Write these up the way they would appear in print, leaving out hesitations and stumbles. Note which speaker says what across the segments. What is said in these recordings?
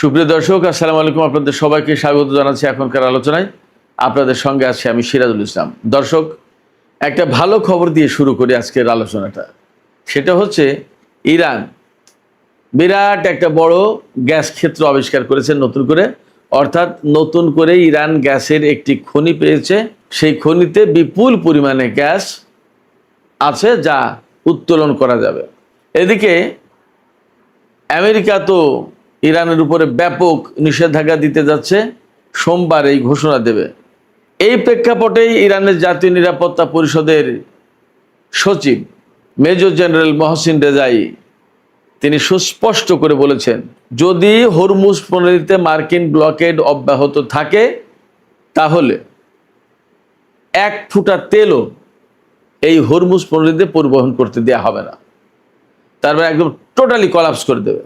Speaker 1: সুপ্রিয় দর্শক, আসসালামু আলাইকুম। আপনাদের সবাইকে স্বাগত জানাচ্ছি এখনকার আলোচনায়। আপনাদের সঙ্গে আছি আমি সিরাজুল ইসলাম। দর্শক, একটা ভালো খবর দিয়ে শুরু করি আজকের আলোচনাটা। সেটা হচ্ছে ইরান বিরাট একটা বড় গ্যাস ক্ষেত্র আবিষ্কার করেছে নতুন করে। অর্থাৎ নতুন করে ইরান গ্যাসের একটি খনি পেয়েছে। সেই খনিতে বিপুল পরিমাণে গ্যাস আছে যা উত্তোলন করা যাবে। এদিকে আমেরিকা তো ইরানের উপরে ব্যাপক নিষেধাজ্ঞা দিতে যাচ্ছে, সোমবার এই ঘোষণা দেবে। এই প্রেক্ষাপটেই ইরানের জাতীয় নিরাপত্তা পরিষদের সচিব মেজর জেনারেল মহসিন রেজাই তিনি সুস্পষ্ট করে বলেছেন, যদি হরমুজ প্রণালীতে মার্কিন ব্লকেড অব্যাহত থাকে তাহলে এক ফুটা তেলও এই হরমুজ প্রণালীতে পরিবহন করতে দেওয়া হবে না। তারপরে একদম টোটালি কলাপস করে দেবে।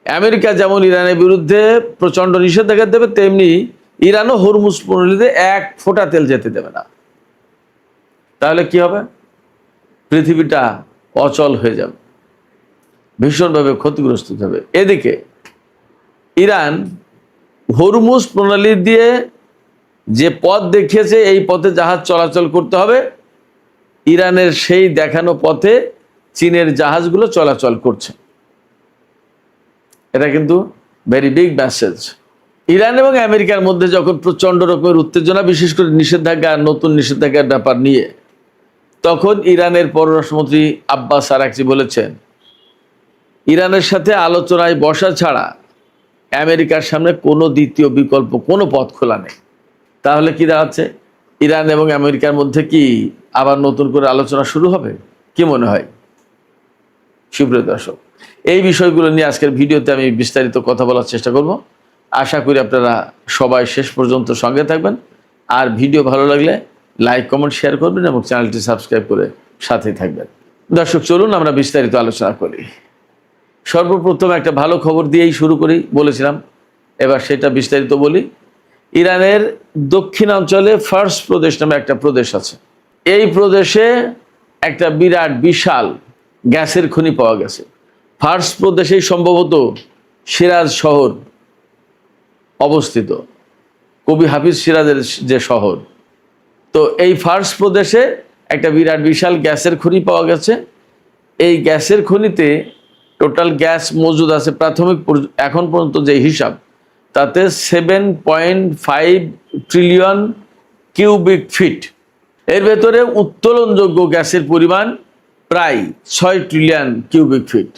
Speaker 1: আমেরিকা যেমন ইরানের বিরুদ্ধে প্রচণ্ড নিষেধাজ্ঞা দেবে, তেমনি ইরানও হরমুজ প্রণালীতে এক ফোঁটা তেল যেতে দেবে না। তাহলে কি হবে? পৃথিবীটা অচল হয়ে যাবে, ভীষণভাবে ক্ষতিগ্রস্ত হবে। এদিকে ইরান হরমুজ প্রণালী দিয়ে যে পথ দেখিয়েছে, এই পথে জাহাজ চলাচল করতে হবে, ইরানের সেই দেখানো পথে চীনের জাহাজগুলো চলাচল করছে। এটা কিন্তু ভেরি বিগ মেসেজ। ইরান এবং আমেরিকার মধ্যে যখন প্রচণ্ড রকমের উত্তেজনা, বিশেষ করে নিষেধাজ্ঞা, নতুন নিষেধাজ্ঞার ব্যাপার নিয়ে, তখন ইরানের পররাষ্ট্রমন্ত্রী আব্বাস আরাকচি বলেছেন, ইরানের সাথে আলোচনায় বসা ছাড়া আমেরিকার সামনে কোনো দ্বিতীয় বিকল্প, কোনো পথ খোলা নেই। তাহলে কি দাঁড়াচ্ছে? ইরান এবং আমেরিকার মধ্যে কি আবার নতুন করে আলোচনা শুরু হবে? কি মনে হয় সুপ্রিয় দর্শক? এই বিষয়গুলো নিয়ে আজকের ভিডিওতে আমি বিস্তারিত কথা বলার চেষ্টা করব। আশা করি আপনারা সবাই শেষ পর্যন্ত সঙ্গে থাকবেন। আর ভিডিও ভালো লাগলে লাইক, কমেন্ট, শেয়ার করবেন এবং চ্যানেলটি সাবস্ক্রাইব করে সাথেই থাকবেন। দর্শক, চলুন আমরা বিস্তারিত আলোচনা করি। সর্বপ্রথম একটা ভালো খবর দিয়েই শুরু করি বলেছিলাম, এবার সেটা বিস্তারিত বলি। ইরানের দক্ষিণাঞ্চলে ফার্স প্রদেশ নামে একটা প্রদেশ আছে। এই প্রদেশে একটা বিরাট বিশাল গ্যাসের খনি পাওয়া গেছে। ফার্স প্রদেশেই সম্ভবত সিরাজ শহর অবস্থিত, কবি হাফিজ সিরাজের যে শহর। তো এই ফার্স প্রদেশে একটা বিরাট বিশাল গ্যাসের খনি পাওয়া গেছে। এই গ্যাসের খনিতে টোটাল গ্যাস মজুদ আছে প্রাথমিক এখন পর্যন্ত যে হিসাব, তাতে 7.5 ট্রিলিয়ন কিউবিক ফিট। এর ভেতরে উত্তোলনযোগ্য গ্যাসের পরিমাণ প্রায় 6 ট্রিলিয়ন কিউবিক ফিট।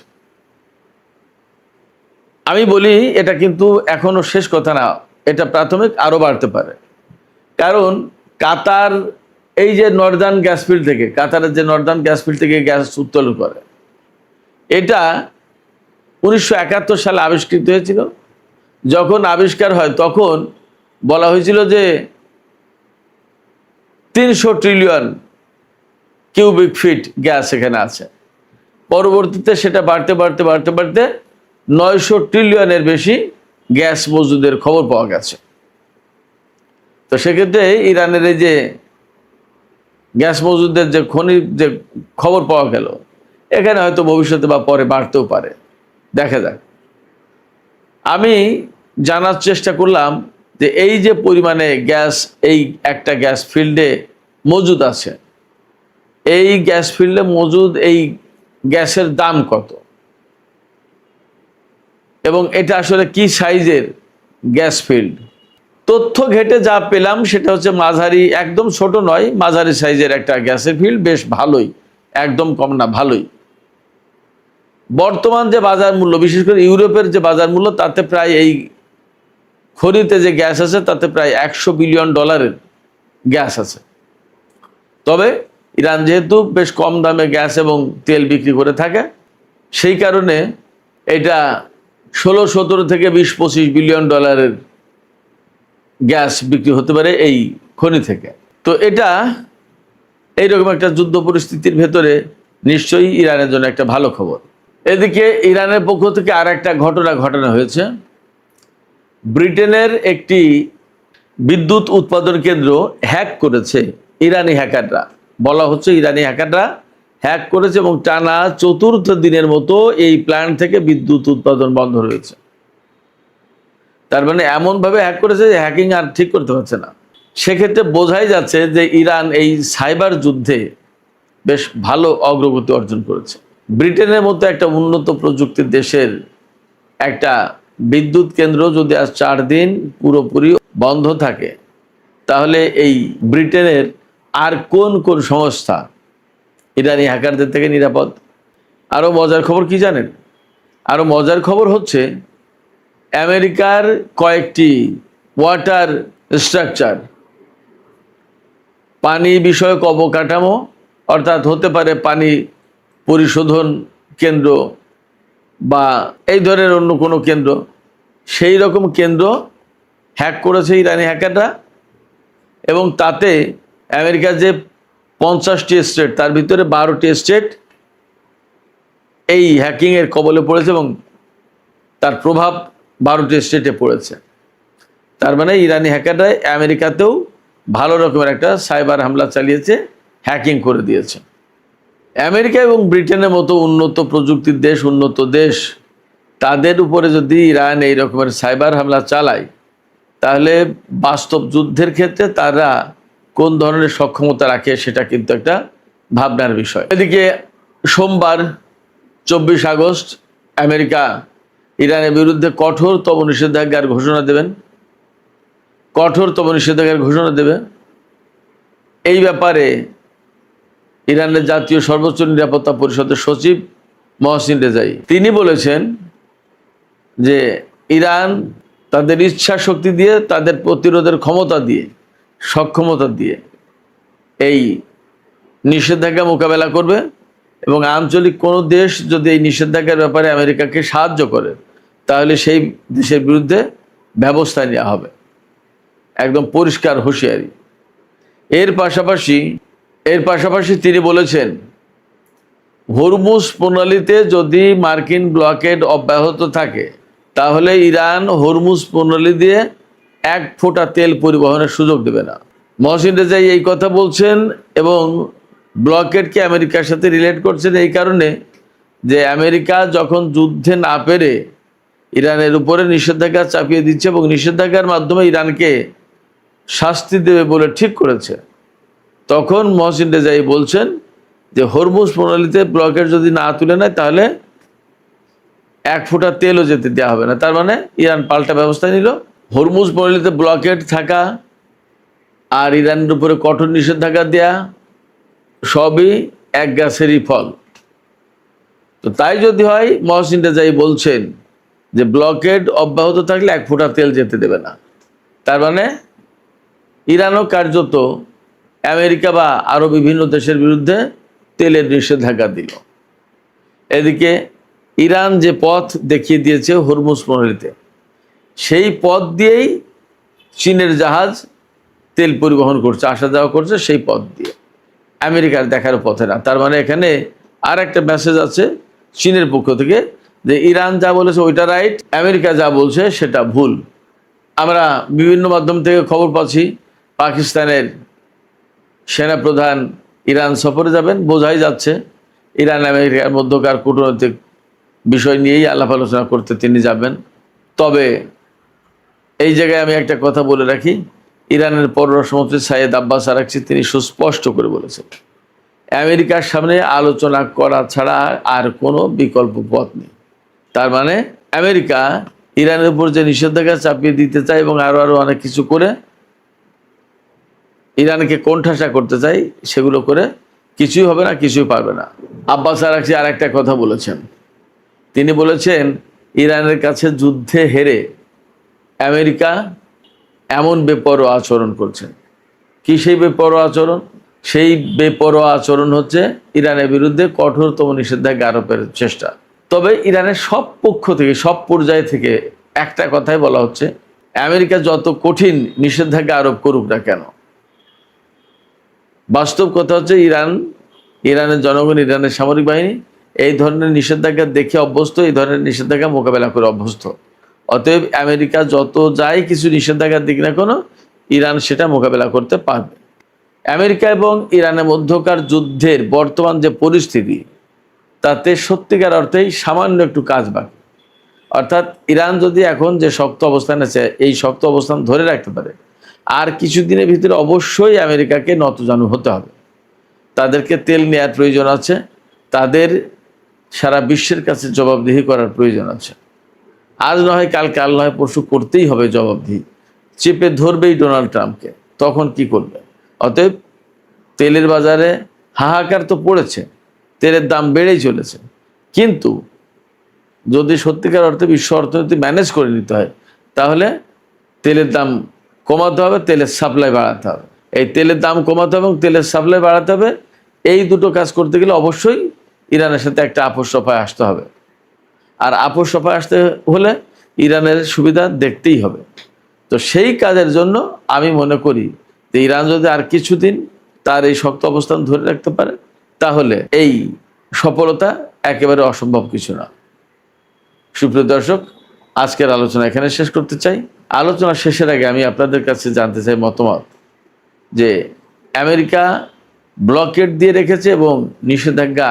Speaker 1: আমি বলি এটা কিন্তু এখনো শেষ কথা না, এটা প্রাথমিক, আরও বাড়তে পারে। কারণ কাতার এই যে নর্দার্ন গ্যাস ফিল্ড থেকে, কাতারের যে নর্দার্ন গ্যাস ফিল্ড থেকে গ্যাস উত্তোলন করে, এটা 1971 সালে আবিষ্কৃত হয়েছিল। যখন আবিষ্কার হয় তখন বলা হয়েছিল যে 300 ট্রিলিয়ন কিউবিক ফিট গ্যাস এখানে আছে। পরবর্তীতে সেটা বাড়তে বাড়তে বাড়তে বাড়তে 900 ট্রিলিয়নের বেশি গ্যাস মজুদের খবর পাওয়া গেছে। তো সেক্ষেত্রে ইরানের এই যে গ্যাস মজুদের যে খনির যে খবর পাওয়া গেল, এখানে হয়তো ভবিষ্যতে বা পরে বাড়তেও পারে, দেখা যাক। আমি জানার চেষ্টা করলাম যে এই যে পরিমাণে গ্যাস এই একটা গ্যাস ফিল্ডে মজুদ আছে, এই গ্যাস ফিল্ডে মজুদ এই গ্যাসের দাম কত এবং এটা আসলে কি সাইজের গ্যাস ফিল্ড। তথ্য ঘেটে যা পেলাম সেটা হচ্ছে মাঝারি, একদম ছোট নয়, মাঝারি সাইজের একটা গ্যাসের ফিল্ড, বেশ ভালোই, একদম কম না, ভালোই। বর্তমান যে বাজার মূল্য, বিশেষ করে ইউরোপের যে বাজার মূল্য, তাতে প্রায় এই খনিতে যে গ্যাস আছে তাতে প্রায় $100 বিলিয়ন গ্যাস আছে। তবে ইরান যেহেতু বেশ কম দামে গ্যাস এবং তেল বিক্রি করে থাকে, সেই কারণে এটা 16-17 থেকে 20-25 বিলিয়ন ডলারের গ্যাস বিক্রি হতে পারে এই খনি থেকে। তো এটা এইরকম একটা যুদ্ধ পরিস্থিতির ভেতরে নিশ্চয়ই ইরানের জন্য একটা ভালো খবর। এদিকে ইরানের পক্ষ থেকে আর একটা ঘটনা হয়েছে। ব্রিটেনের একটি বিদ্যুৎ উৎপাদন কেন্দ্র হ্যাক করেছে ইরানি হ্যাকাররা। বলা হচ্ছে ইরানি হ্যাকাররা হ্যাক করেছে এবং টানা 4র্থ দিনের মতো এই প্ল্যান্ট থেকে বিদ্যুৎ উৎপাদন বন্ধ রয়েছে। তার মানে এমনভাবে হ্যাক করেছে যে হ্যাকিং আর ঠিক করতে পারছে না। সেক্ষেত্রে বোঝাই যাচ্ছে যে ইরান এই সাইবার যুদ্ধে বেশ ভালো অগ্রগতি অর্জন করেছে। ব্রিটেনের মতো একটা উন্নত প্রযুক্তির দেশের একটা বিদ্যুৎ কেন্দ্র যদি আজ 4 দিন পুরোপুরি বন্ধ থাকে, তাহলে এই ব্রিটেনের আর কোন কোন সংস্থা ইরানি হ্যাকারদের থেকে নিরাপদ? আরও মজার খবর কি জানেন? আরও মজার খবর হচ্ছে আমেরিকার কয়েকটি ওয়াটার স্ট্রাকচার, পানি বিষয়ক অবকাঠামো, অর্থাৎ হতে পারে পানি পরিশোধন কেন্দ্র বা এই ধরনের অন্য কোনো কেন্দ্র, সেই রকম কেন্দ্র হ্যাক করেছে ইরানি হ্যাকাররা। এবং তাতে আমেরিকার যে 50টি স্টেট, তার ভিতরে 12টি স্টেট এই হ্যাকিংয়ের কবলে পড়েছে এবং তার প্রভাব 12টি স্টেটে পড়েছে। তার মানে ইরানি হ্যাকাররা আমেরিকাতেও ভালো রকমের একটা সাইবার হামলা চালিয়েছে, হ্যাকিং করে দিয়েছে। আমেরিকা এবং ব্রিটেনের মতো উন্নত প্রযুক্তির দেশ, উন্নত দেশ, তাদের উপরে যদি ইরান এই রকমের সাইবার হামলা চালায়, তাহলে বাস্তব যুদ্ধের ক্ষেত্রে তারা কোন ধরনের সক্ষমতা রাখে সেটা কিন্তু একটা ভাবনার বিষয়। এদিকে সোমবার 24 আগস্ট আমেরিকা ইরানের বিরুদ্ধে কঠোরতম নিষেধাজ্ঞার ঘোষণা দেবেন, কঠোরতম নিষেধাজ্ঞার ঘোষণা দেবে। এই ব্যাপারে ইরানের জাতীয় সর্বোচ্চ নিরাপত্তা পরিষদের সচিব মহসিন রেজাই তিনি বলেছেন যে ইরান তাদের ইচ্ছা শক্তি দিয়ে, তাদের প্রতিরোধের ক্ষমতা দিয়ে, সক্ষমতা দিয়ে এই নিষেধাজ্ঞা মোকাবেলা করবে এবং আঞ্চলিক কোনো দেশ যদি এই নিষেধাজ্ঞার ব্যাপারে আমেরিকাকে সাহায্য করে, তাহলে সেই দেশের বিরুদ্ধে ব্যবস্থা নেওয়া হবে। একদম পরিষ্কার হুঁশিয়ারি। এর পাশাপাশি তিনি বলেছেন, হরমুজ প্রণালীতে যদি মার্কিন ব্লকেড অব্যাহত থাকে, তাহলে ইরান হরমুজ প্রণালী দিয়ে 1 ফোঁটা তেল পরিবহনের সুযোগ দেবে না। মহসিন রেজাই এই কথা বলছেন এবং ব্লকেডকে আমেরিকার সাথে রিলেট করছেন এই কারণে যে আমেরিকা যখন যুদ্ধে না পেরে ইরানের উপরে নিষেধাজ্ঞা চাপিয়ে দিচ্ছে এবং নিষেধাজ্ঞার মাধ্যমে ইরানকে শাস্তি দেবে বলে ঠিক করেছে, তখন মহসিন রেজাই বলছেন যে হরমুজ প্রণালীতে ব্লকেড যদি না তুলে নেয়, তাহলে 1 ফোঁটা তেলও যেতে দেওয়া হবে না। তার মানে ইরান পাল্টা ব্যবস্থা নিল। হরমুজ প্রণালীতে ব্লকেড থাকা আর ইরানের উপরে কঠোর নিষেধাজ্ঞা দেয়া সবই এক গাছেরই ফল। তো তাই যদি হয়, মহসিন রেজাই বলছেন যে ব্লকেড অব্যাহত থাকলে 1 ফোঁটা তেল যেতে দেবে না। তার মানে ইরানও কার্যত আমেরিকা বা আরও বিভিন্ন দেশের বিরুদ্ধে তেলের নিষেধাজ্ঞা দিল। এদিকে ইরান যে পথ দেখিয়ে দিয়েছে হরমুজ প্রণালীতে, সেই পথ দিয়েই চীনের জাহাজ তেল পরিবহন করছে, আসা যাওয়া করছে সেই পথ দিয়ে, আমেরিকার দেখার পথে না। তার মানে এখানে আর একটা মেসেজ আছে চীনের পক্ষ থেকে যে ইরান যা বলেছে ওইটা রাইট, আমেরিকা যা বলছে সেটা ভুল। আমরা বিভিন্ন মাধ্যম থেকে খবর পাচ্ছি পাকিস্তানের সেনাপ্রধান ইরান সফরে যাবেন, বোঝাই যাচ্ছে ইরান আমেরিকার মধ্যকার কূটনৈতিক বিষয় নিয়েই আলাপ আলোচনা করতে তিনি যাবেন। তবে এই জায়গায় আমি একটা কথা বলে রাখি, ইরানের পররাষ্ট্রমন্ত্রী সাইয়েদ আব্বাস আরাকচি তিনি সুস্পষ্ট করে বলেছেন, আমেরিকার সামনে আলোচনা করা ছাড়া আর কোনো বিকল্প পথ নেই। তার মানে আমেরিকা ইরানের উপর যে নিষেধাজ্ঞা চাপিয়ে দিতে চায় এবং আরও অনেক কিছু করে ইরানকে কোণঠাসা করতে চাই, সেগুলো করে কিছুই হবে না, কিছুই পারবে না। আব্বাস আরাকচি আর একটা কথা বলেছেন, তিনি বলেছেন ইরানের কাছে যুদ্ধে হেরে আমেরিকা এমন বেপরোয়া আচরণ করছেন। কি সেই বেপরোয়া আচরণ? সেই বেপরোয়া আচরণ হচ্ছে ইরানের বিরুদ্ধে কঠোরতম নিষেধাজ্ঞা আরোপের চেষ্টা। তবে ইরানের সব পক্ষ থেকে, সব পর্যায় থেকে একটা কথাই বলা হচ্ছে, আমেরিকা যত কঠিন নিষেধাজ্ঞা আরোপ করুক না কেন, বাস্তব কথা হচ্ছে ইরানের জনগণ, ইরানের সামরিক বাহিনী এই ধরনের নিষেধাজ্ঞা দেখে অভ্যস্ত, এই ধরনের নিষেধাজ্ঞা মোকাবেলা করে অভ্যস্ত। অতএব আমেরিকা যত যাই কিছু নিষেধাজ্ঞা দিক না কেন, ইরান সেটা মোকাবেলা করতে পারবে। আমেরিকা এবং ইরানের মধ্যকার যুদ্ধের বর্তমান যে পরিস্থিতি, তাতে সত্যিকার অর্থেই সামান্য একটু কাজ বাকি। অর্থাৎ ইরান যদি এখন যে শক্ত অবস্থান আছে এই শক্ত অবস্থান ধরে রাখতে পারে, আর কিছুদিনের ভিতরে অবশ্যই আমেরিকাকে নতজানু হতে হবে। তাদেরকে তেল নেওয়ার প্রয়োজন আছে, তাদের সারা বিশ্বের কাছে জবাবদিহি করার প্রয়োজন আছে। আজ নয় কাল, কাল নয় পরশু করতেই হবে জবাবদিহি। চেপে ধরবেই ডোনাল্ড ট্রাম্পকে, তখন কি করবে? অতএব তেলের বাজারে হাহাকার তো পড়েছে, তেলের দাম বেড়েই চলেছে, কিন্তু যদি সত্যিকার অর্থে বিশ্ব অর্থনীতি ম্যানেজ করে নিতে হয়, তাহলে তেলের দাম কমাতে হবে, তেলের সাপ্লাই বাড়াতে হবে। এই তেলের দাম কমাতে হবে এবং তেলের সাপ্লাই বাড়াতে হবে। এই দুটো কাজ করতে গেলে অবশ্যই ইরানের সাথে একটা আপোষ সফায় আসতে হবে। আর আপোষ সফায় আসতে হলে ইরানের সুবিধা দেখতেই হবে। তো সেই কাজের জন্য আমি মনে করি যে ইরান যদি আর কিছুদিন তার এই শক্ত অবস্থান ধরে রাখতে পারে, তাহলে এই সফলতা একেবারে অসম্ভব কিছু না। সুপ্রিয় দর্শক, আজকের আলোচনা এখানে শেষ করতে চাই। আলোচনা শেষের আগে আমি আপনাদের কাছে জানতে চাই মতামত, যে আমেরিকা ব্লকেড দিয়ে রেখেছে এবং নিষেধাজ্ঞা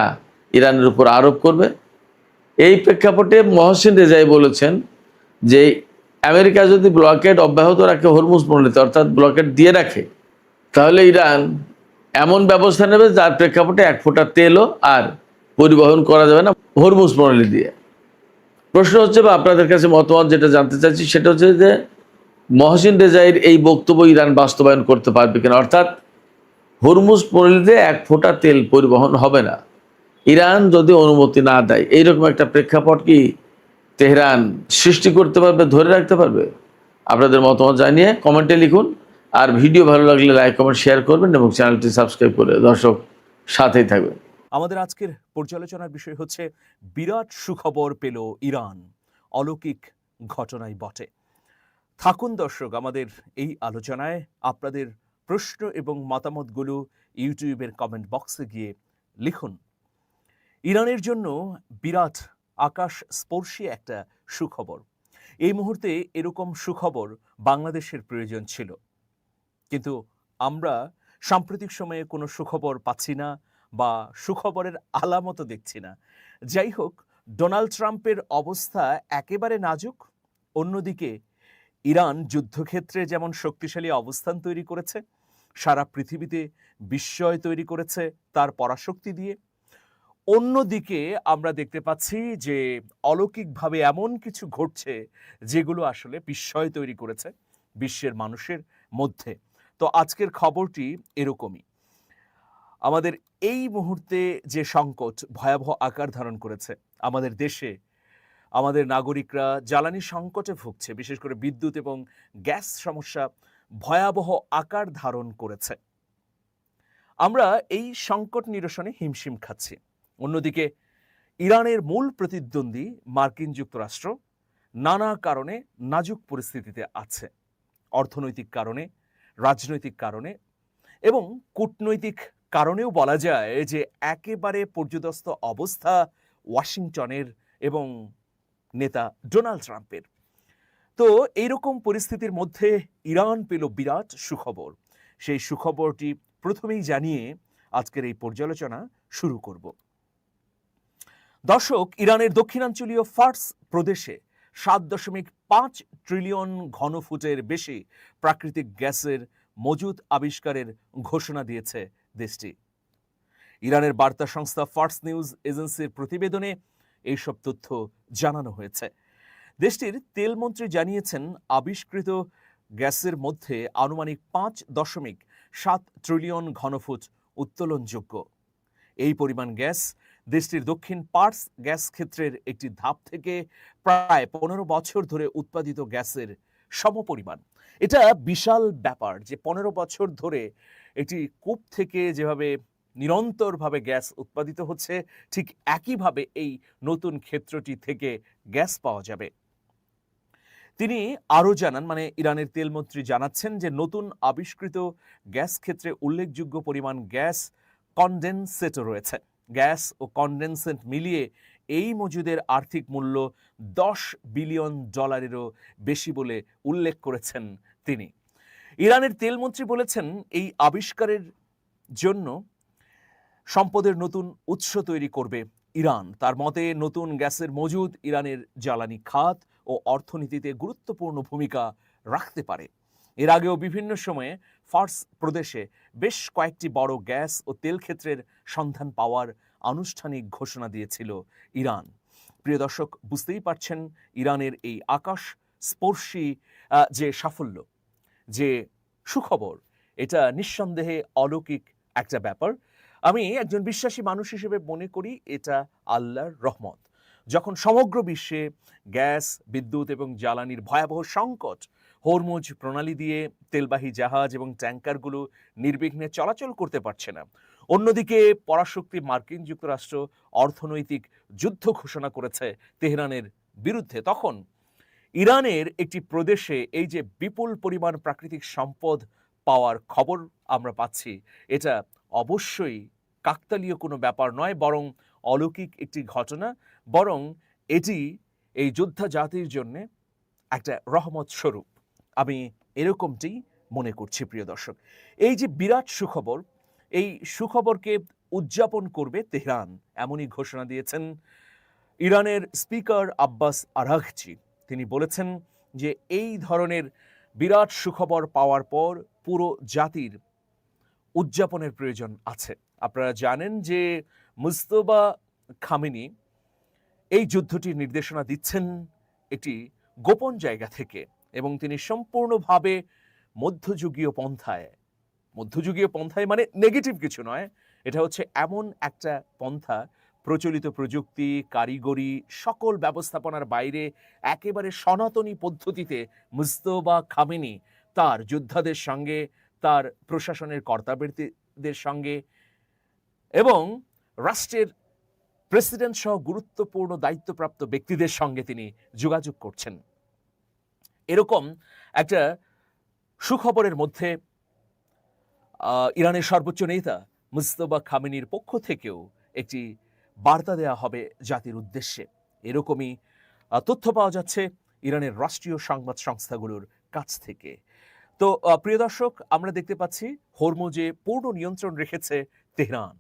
Speaker 1: ইরানের উপর আরোপ করবে। এই প্রেক্ষাপটে মহসিন রেজাই বলেছেন যে আমেরিকা যদি ব্লকেড অব্যাহত রাখে হরমুজ প্রণালীতে, অর্থাৎ ব্লকেড দিয়ে রাখে, তাহলে ইরান এমন ব্যবস্থা নেবে যার প্রেক্ষাপটে এক ফোঁটা তেলও আর পরিবহন করা যাবে না হরমুজ প্রণালী দিয়ে। প্রশ্ন হচ্ছে, বা আপনাদের কাছে মতামত যেটা জানতে চাইছি সেটা হচ্ছে যে মহসিন রেজাইর এই বক্তব্য ইরান বাস্তবায়ন করতে পারবে কিনা, অর্থাৎ হরমুজ প্রণালীতে এক ফোঁটা তেল পরিবহন হবে না ইরান যদি অনুমতি না দেয়। এইরকম একটা প্রেক্ষাপট কি তেহরান সৃষ্টি করতে পারবে, ধরে রাখতে পারবে? আপনাদের মতামত জানিয়ে কমেন্টে লিখুন। আর ভিডিও ভালো লাগলে লাইক কমেন্ট শেয়ার করবেন এবং চ্যানেলটি সাবস্ক্রাইব করে দর্শক সাথেই থাকবেন।
Speaker 2: আমাদের আজকের পর্যালোচনার বিষয় হচ্ছে বিরাট সুখবর পেল ইরান, অলৌকিক ঘটনাই বটে। থাকুন দর্শক আমাদের এই আলোচনায়। আপনাদের প্রশ্ন এবং মতামতগুলো ইউটিউবের কমেন্ট বক্সে গিয়ে লিখুন। ইরানের জন্য বিরাট আকাশ স্পর্শী একটা সুখবর। এই মুহূর্তে এরকম সুখবর বাংলাদেশের প্রয়োজন ছিল, কিন্তু আমরা সাম্প্রতিক সময়ে কোনো সুখবর পাচ্ছি না বা সুখবরের আলামতও দেখছি না। যাই হোক, ডোনাল্ড ট্রাম্পের অবস্থা একেবারে নাজুক। অন্যদিকে ইরান যুদ্ধক্ষেত্রে যেমন শক্তিশালী অবস্থান তৈরি করেছে, সারা পৃথিবীতে বিস্ময় তৈরি করেছে তার পরাশক্তি দিয়ে, অন্যদিকে আমরা দেখতে পাচ্ছি যে অলৌকিকভাবে এমন কিছু ঘটছে যেগুলো আসলে বিস্ময় তৈরি করেছে বিশ্বের মানুষের মধ্যে। তো আজকের খবরটি এরকমই। আমাদের এই মুহূর্তে যে সংকট ভয়াবহ আকার ধারণ করেছে আমাদের দেশে, আমাদের নাগরিকরা জ্বালানি সংকটে ভুগছে, বিশেষ করে বিদ্যুৎ এবং গ্যাস সমস্যা ভয়াবহ আকার ধারণ করেছে। আমরা এই সংকট নিরসনে হিমশিম খাচ্ছি। অন্যদিকে ইরানের মূল প্রতিদ্বন্দ্বী মার্কিন যুক্তরাষ্ট্র নানা কারণে নাজুক পরিস্থিতিতে আছে। অর্থনৈতিক কারণে, রাজনৈতিক কারণে এবং কূটনৈতিক কারণেও বলা যায় যে একেবারে পর্যুদস্ত অবস্থা ওয়াশিংটনের এবং নেতা ডোনাল্ড ট্রাম্পের। তো এইরকম পরিস্থিতির মধ্যে ইরান পেল বিরাট সুখবর। সেই সুখবরটি প্রথমেই জানিয়ে আজকের এই পর্যালোচনা শুরু করব। দর্শক, ইরানের দক্ষিণাঞ্চলীয় ফার্স প্রদেশে 7.5 ট্রিলিয়ন ঘনফুটের বেশি প্রাকৃতিক গ্যাসের মজুদ আবিষ্কারের ঘোষণা দিয়েছে দেশটি। ইরানের বার্তা সংস্থা ফার্স নিউজ এজেন্সির প্রতিবেদনে এইসব তথ্য জানানো হয়েছে। দেশটির তেলমন্ত্রী জানিয়েছেন, আবিষ্কৃত গ্যাসের মধ্যে আনুমানিক 5.7 ট্রিলিয়ন ঘনফুট উত্তোলনযোগ্য। এই পরিমাণ গ্যাস দেশটির দক্ষিণ পার্স গ্যাস ক্ষেত্রের একটি ধাপ থেকে প্রায় 15 বছর ধরে উৎপাদিত গ্যাসের সমপরিমাণ। এটা বিশাল ব্যাপার যে 15 বছর ধরে একটি কূপ থেকে যেভাবে নিরন্তরভাবে গ্যাস উৎপাদিত হচ্ছে, ঠিক একইভাবে এই নতুন ক্ষেত্রটি থেকে গ্যাস পাওয়া যাবে। তিনি আরও জানান, মানে ইরানের তেলমন্ত্রী জানাচ্ছেন যে নতুন আবিষ্কৃত গ্যাস ক্ষেত্রে উল্লেখযোগ্য পরিমাণ গ্যাস কনডেনসেটও রয়েছে। গ্যাস ও কনডেনসেট মিলিয়ে এই মজুদের আর্থিক মূল্য $10 বিলিয়ন বেশি বলে উল্লেখ করেছেন তিনি। ইরানের তেলমন্ত্রী বলেছেন, এই আবিষ্কারের জন্য সম্পদের নতুন উৎস তৈরি করবে ইরান। তার মতে নতুন গ্যাসের মজুদ ইরানের জ্বালানি খাত ও অর্থনীতিতে গুরুত্বপূর্ণ ভূমিকা রাখতে পারে। এর আগেও বিভিন্ন সময়ে ফার্স প্রদেশে বেশ কয়েকটি বড় গ্যাস ও তেল ক্ষেত্রের সন্ধান পাওয়ার আনুষ্ঠানিক ঘোষণা দিয়েছিল ইরান। প্রিয় দর্শক, বুঝতেই পারছেন ইরানের এই আকাশ স্পর্শী যে সাফল্য, যে সুখবর, এটা নিঃসন্দেহে অলৌকিক একটা ব্যাপার। আমি একজন বিশ্বাসী মানুষ হিসেবে মনে করি এটা আল্লাহর রহমত। যখন সমগ্র বিশ্বে গ্যাস, বিদ্যুৎ এবং জ্বালানির ভয়াবহ সংকট, হরমুজ প্রণালী দিয়ে তেলবাহী জাহাজ এবং ট্যাঙ্কারগুলো নির্বিঘ্নে চলাচল করতে পারছে না, অন্যদিকে পরাশক্তি মার্কিন যুক্তরাষ্ট্র অর্থনৈতিক যুদ্ধ ঘোষণা করেছে তেহরানের বিরুদ্ধে, তখন ইরানের একটি প্রদেশে এই যে বিপুল পরিমাণ প্রাকৃতিক সম্পদ পাওয়ার খবর আমরা পাচ্ছি, এটা অবশ্যই কাকতালীয় কোনো ব্যাপার নয়, বরং অলৌকিক একটি ঘটনা। বরং এটি এই যোদ্ধা জাতির জন্য একটা রহমত স্বরূপ। আমি এরকমটি মনে করছি। প্রিয় দর্শক, এই যে বিরাট সুখবর, এই সুখবরকে উদযাপন করবে তেহরান, এমনই ঘোষণা দিয়েছেন ইরানের স্পিকার আব্বাস আরাঘচি। তিনি বলেছেন যে এই ধরনের বিরাট সুখবর পাওয়ার পর পুরো জাতির উদযাপনের প্রয়োজন আছে। আপনারা জানেন যে মুজতবা খামেনি এই যুদ্ধটির নির্দেশনা দিচ্ছেন একটি গোপন জায়গা থেকে, এবং তিনি সম্পূর্ণভাবে মধ্যযুগীয় পন্থায় মানে নেগেটিভ কিছু নয়, এটা হচ্ছে এমন একটা পন্থা প্রচলিত প্রযুক্তি, কারিগরি, সকল ব্যবস্থাপনার বাইরে একেবারে সনাতনী পদ্ধতিতে মুজতবা খামেনি তার যোদ্ধাদের সঙ্গে, তার প্রশাসনের কর্তাব্যক্তিদের সঙ্গে এবং রাষ্ট্রের প্রেসিডেন্ট সহ গুরুত্বপূর্ণ দায়িত্বপ্রাপ্ত ব্যক্তিদের সঙ্গে তিনি যোগাযোগ করছেন। এরকম একটা সুখবরের মধ্যে ইরানের সর্বোচ্চ নেতা মুজতবা খামেনির পক্ষ থেকেও একটি বার্তা দেওয়া হবে জাতির উদ্দেশ্যে, এরকমই তথ্য পাওয়া যাচ্ছে ইরানের রাষ্ট্রীয় সংবাদ সংস্থাগুলোর কাছ থেকে। তো প্রিয় দর্শক, আমরা দেখতে পাচ্ছি হরমুজে পূর্ণ নিয়ন্ত্রণ রেখেছে তেহরান।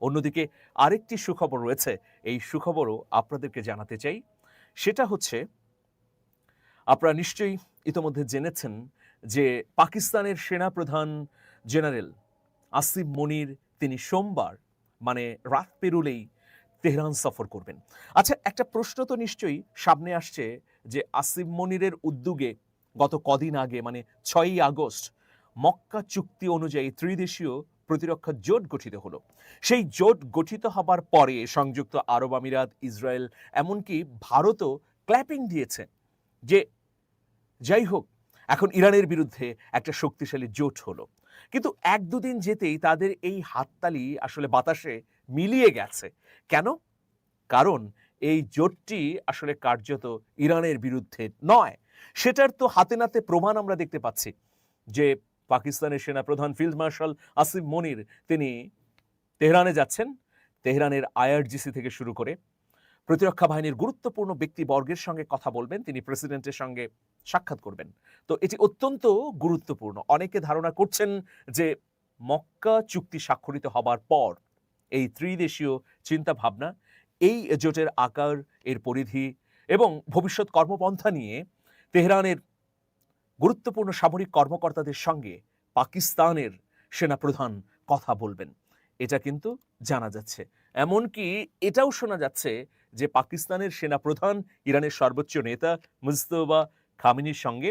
Speaker 2: অন্যদিকে আরেকটি সুখবর রয়েছে, এই সুখবরও আপনাদেরকে জানাতে চাই। সেটা হচ্ছে, আপনারা নিশ্চয়ই ইতোমধ্যে জেনেছেন যে পাকিস্তানের সেনাপ্রধান জেনারেল আসিম মনির তিনি সোমবার মানে রাত পেরুলেই তেহরান সফর করবেন। আচ্ছা, একটা প্রশ্ন তো নিশ্চয়ই সামনে আসছে যে আসিম মনিরের উদ্যোগে গত কদিন আগে মানে 6ই আগস্ট মক্কা চুক্তি অনুযায়ী ত্রিদেশীয় প্রতিরক্ষা জোট গঠিত হলো। সেই জোট গঠিত হবার পরে সংযুক্ত আরব আমিরাত, ইসরায়েল, এমনকি ভারতও ক্ল্যাপিং দিয়েছে যে যাই হোক, এখন ইরানের বিরুদ্ধে একটা শক্তিশালী জোট হলো। কিন্তু 1-2 দিন যেতেই তাদের এই হাততালি আসলে বাতাসে মিলিয়ে গেছে। কেন? কারণ এই জোটটি আসলে কার্যত ইরানের বিরুদ্ধে নয়। সেটার তো হাতে নাতে প্রমাণ আমরা দেখতে পাচ্ছি যে পাকিস্তানের সেনাপ্রধান ফিল্ড মার্শাল আসিম মনির তিনি তেহরানে যাচ্ছেন। তেহরানের আইআরজিসি থেকে শুরু করে প্রতিরক্ষা বাহিনীর গুরুত্বপূর্ণ ব্যক্তিবর্গের সঙ্গে কথা বলবেন, তিনি প্রেসিডেন্টের সঙ্গে সাক্ষাৎ করবেন। তো এটি অত্যন্ত গুরুত্বপূর্ণ। অনেকে ধারণা করছেন যে মক্কা চুক্তি স্বাক্ষরিত হবার পর এই ত্রিদেশীয় চিন্তাভাবনা, এই জোটের আকার, এর পরিধি এবং ভবিষ্যৎ কর্মপন্থা নিয়ে তেহরানের গুরুত্বপূর্ণ সামরিক কর্মকর্তাদের সঙ্গে পাকিস্তানের সেনাপ্রধান কথা বলবেন, এটা কিন্তু জানা যাচ্ছে। এমনকি এটাও শোনা যাচ্ছে যে পাকিস্তানের সেনাপ্রধান ইরানের সর্বোচ্চ নেতা মুজতবা খামেনির সঙ্গে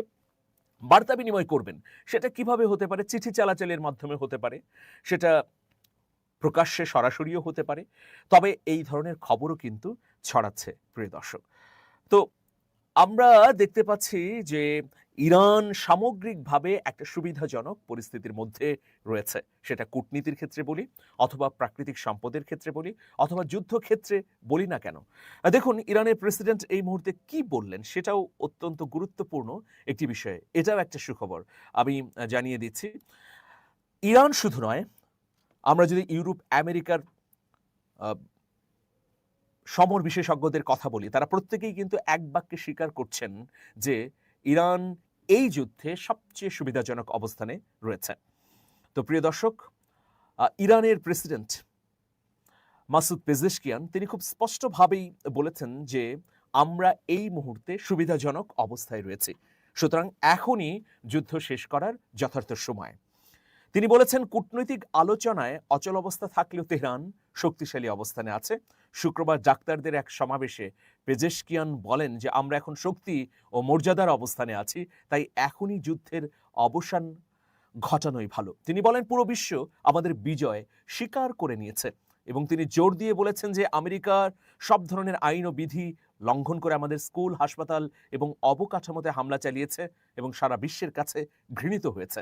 Speaker 2: বার্তা বিনিময় করবেন। সেটা কিভাবে হতে পারে? চিঠি চালাচালের মাধ্যমে হতে পারে, সেটা প্রকাশ্যে সরাসরিও হতে পারে। তবে এই ধরনের খবরও কিন্তু ছড়াচ্ছে প্রিয় দর্শক। তো আমরা দেখতে পাচ্ছি যে ইরান সামগ্রিকভাবে একটা সুবিধাজনক পরিস্থিতির মধ্যে রয়েছে, সেটা কূটনীতির ক্ষেত্রে বলি, অথবা প্রাকৃতিক সম্পদের ক্ষেত্রে বলি, অথবা যুদ্ধক্ষেত্রে বলি না কেন। দেখুন, ইরানের প্রেসিডেন্ট এই মুহূর্তে কি বললেন সেটাও অত্যন্ত গুরুত্বপূর্ণ একটি বিষয়। এটাও একটা সুখবর আমি জানিয়ে দিচ্ছি। ইরান শুধু নয়, আমরা যদি ইউরোপ আমেরিকার সমর বিশেষজ্ঞদের কথা বলি, তারা প্রত্যেকেই কিন্তু এক বাক্যে স্বীকার করছেন যে ইরান এই যুদ্ধে সবচেয়ে সুবিধাজনক অবস্থানে রয়েছে। তো প্রিয় দর্শক, ইরানের প্রেসিডেন্ট মাসুদ পেজেশকিয়ান তিনি খুব স্পষ্টভাবেই বলেছেন যে আমরা এই মুহূর্তে সুবিধাজনক অবস্থায় রয়েছি, সুতরাং এখনই যুদ্ধ শেষ করার যথার্থ সময়। তিনি বলেছেন কূটনৈতিক আলোচনায় অচল অবস্থা থাকলেও তেহরান শক্তিশালী অবস্থানে আছে। শুক্রবার ডাক্তারদের এক সমাবেশে পেজেশকিয়ান বলেন যে আমরা এখন শক্তি ও মর্যাদার অবস্থানে আছি, তাই এখনই যুদ্ধের অবসান ঘটানোই ভালো। তিনি বলেন পুরো বিশ্ব আমাদের বিজয় স্বীকার করে নিয়েছে এবং তিনি জোর দিয়ে বলেছেন যে আমেরিকার সব ধরনের আইন ও বিধি লঙ্ঘন করে আমাদের স্কুল, হাসপাতাল এবং অবকাঠামোতে হামলা চালিয়েছে এবং সারা বিশ্বের কাছে ঘৃণিত হয়েছে।